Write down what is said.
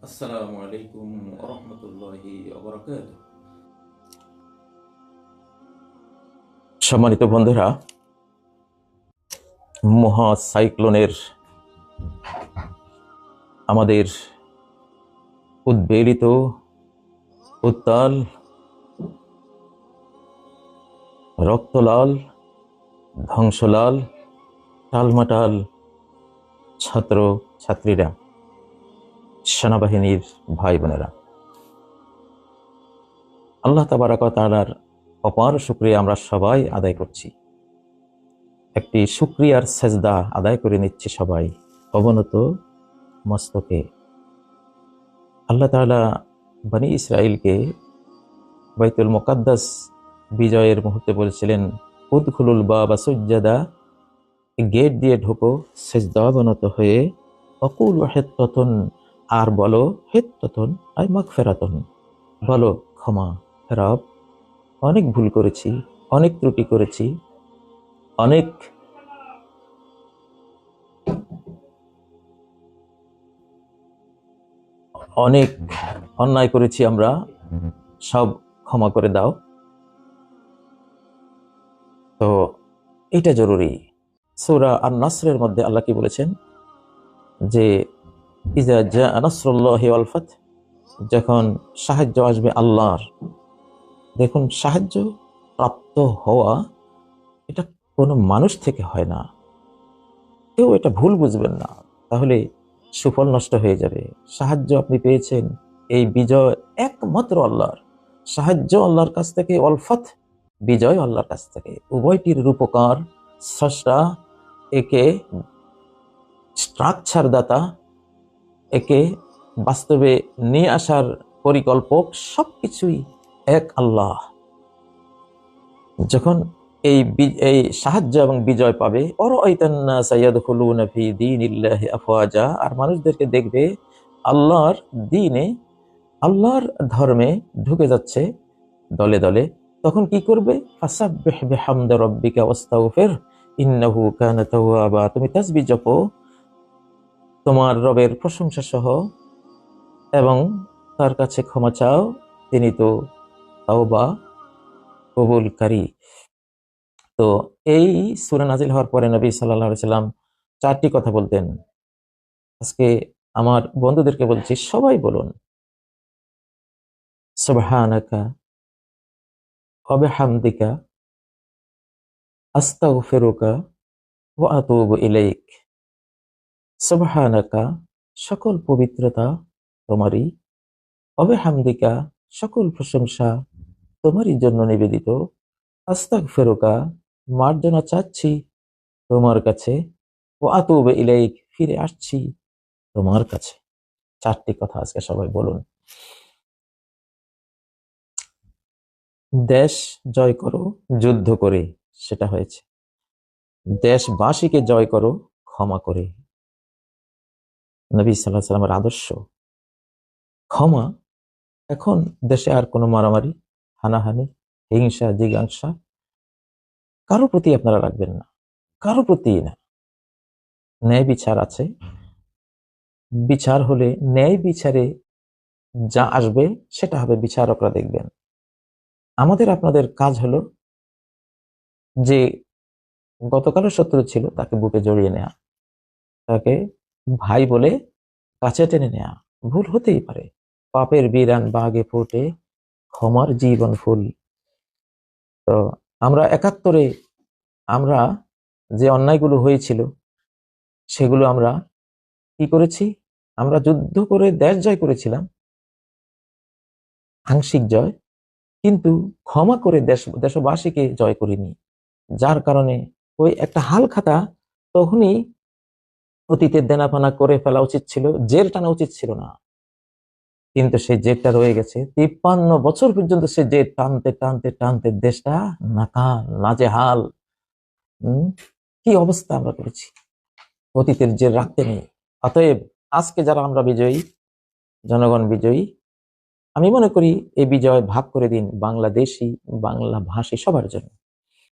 আসসালামু আলাইকুম রহমতুল্লাহি ওয়া সম্মানিত বন্ধুরা, মহা সাইক্লোনের আমাদের উদ্বেলিত, উত্তাল, রক্তলাল, ধ্বংসলাল, টালমাটাল ছাত্র ছাত্রীরা, সেনাবাহিনীর ভাই বোনেরা, আল্লাহ তাবারাক ওয়া তাআলার অপার শুকরিয়া আমরা সবাই আদায় করছি। একটি শুকরিয়ার সেজদা আদায় করে নিচ্ছি সবাই অবনত মস্তকে। আল্লাহ তাআলা বনি ইসরাইলকে বাইতুল মুকাদ্দাস বিজয়ের মুহূর্তে বলেছিলেন, উদখুলুল বাবা সুজ্জাদা, গেট দিয়ে ঢোকো সেজদা অবনত হয়ে, অকুল হিত্তাতুন, আর বলো হিত্তাতুন আই মাগফিরাতুন, বলো ক্ষমা রব, অনেক ভুল করেছি, অনেক ত্রুটি করেছি, অনেক অনেক অন্যায় করেছি, আমরা সব ক্ষমা করে দাও। তো এটা জরুরি। সূরা আন-নাসরের মধ্যে আল্লাহ কি বলেছেন যে ইজা জাআ নাসরুল্লাহি ওয়াল ফাত, যখন সাহায্য আসবে আল্লাহর। দেখুন, সাহায্য প্রাপ্ত হওয়া এটা কোনো মানুষ থেকে হয় না। কেউ এটা ভুল বুঝবেন না, তাহলে সুফল নষ্ট হয়ে যাবে। সাহায্য আপনি পেয়েছেন, এই বিজয় একমাত্র আল্লাহর। সাহায্য আল্লাহর কাছ থেকে, অলফাত বিজয় আল্লাহর কাছ থেকে। উভয়টির রূপকার স্রষ্টা, একে স্ট্রাকচার দাতা, একে বাস্তবে নিয়ে আসার পরিকল্পক, সবকিছুই এক আল্লাহ। যখন এই সাহায্য এবং বিজয় পাবে, আর মানুষদেরকে দেখবে আল্লাহর দ্বীনে, আল্লাহর ধর্মে ঢুকে যাচ্ছে দলে দলে। তখন কি করবে? ফাসাব্বিহ বিহামদি রাব্বিকা ওয়াস্তাগফির ইন্নাহু কানা তাওয়াবা, তুমি তাসবিহ জপো তোমার রবের প্রশংসা সহ এবং তার কাছে ক্ষমা চাও, তিনি তো তাওবা কবুলকারী। তো এই সূরা নাজিল হওয়ার পরে নবী সাল্লাল্লাহু আলাইহি সাল্লাম চারটি কথা বলতেন। আজকে আমার বন্ধুদেরকে বলছি, সবাই বলুন সুবহানাকা ওয়া বিহামদিকা আস্তাগফিরুকা ওয়া আতুবু ইলাইক। সুবহানাকা, সকল পবিত্রতা তোমারই, ওয়া বিহামদিকা, সকল প্রশংসা তোমারই জন্য নিবেদিত, আস্তাগফিরুকা, মার্জনা চাচ্ছি তোমার কাছে, ওয়া আতুবু ইলাইক, ফিরে আসছি তোমার কাছে। চারটি কথা আজকে সবাই বলুন। দেশ জয় করো যুদ্ধ করে, সেটা হয়েছে। দেশবাসীকে জয় করো ক্ষমা করে। নবী সাল্লাল্লাহু আলাইহি সাল্লামের আদর্শ ক্ষমা। এখন দেশে আর কোনো মারামারি, হানাহানি, হিংসা, জিজ্ঞাসা কারো প্রতি আপনারা রাখবেন না, কারো প্রতি না। ন্যায় বিচার আছে, বিচার হলে ন্যায় বিচারে যা আসবে সেটা হবে, বিচারকরা দেখবেন। আমাদের আপনাদের কাজ হলো যে গতকালের শত্রু ছিল তাকে বুকে জড়িয়ে নেয়া, তাকে ভাই বলে কাছে টেনে নেয়া। ভুল হতেই পারে, পাপের বিরান বাগে ফোটে ক্ষমার জীবন ফুল। তো আমরা ৭১ আমরা যে অন্যায়গুলো হয়েছিল সেগুলো আমরা কি করেছি? আমরা যুদ্ধ করে দেশ জয় করেছিলাম, আংশিক জয়, কিন্তু ক্ষমা করে দেশবাসীকে জয় করিনি। যার কারণে ওই একটা হাল খাতা তখনই অতীতের দেনাপানা করে ফেলা উচিত ছিল, জেল টানা উচিত ছিল না। কিন্তু সেই জেদটা রয়ে গেছে ৫৩ বছর পর্যন্ত। সে জেদ টানতে টানতে টানতে দেশটা নাকাল নাজেহাল। কি অবস্থা আমরা করেছি, অতীতের জেদ রাখতে নেই। অতএব আজকে যারা আমরা বিজয়ী, জনগণ বিজয়ী, আমি মনে করি এই বিজয় ভাগ করে দিন বাংলাদেশি, বাংলা ভাষী সবার জন্য।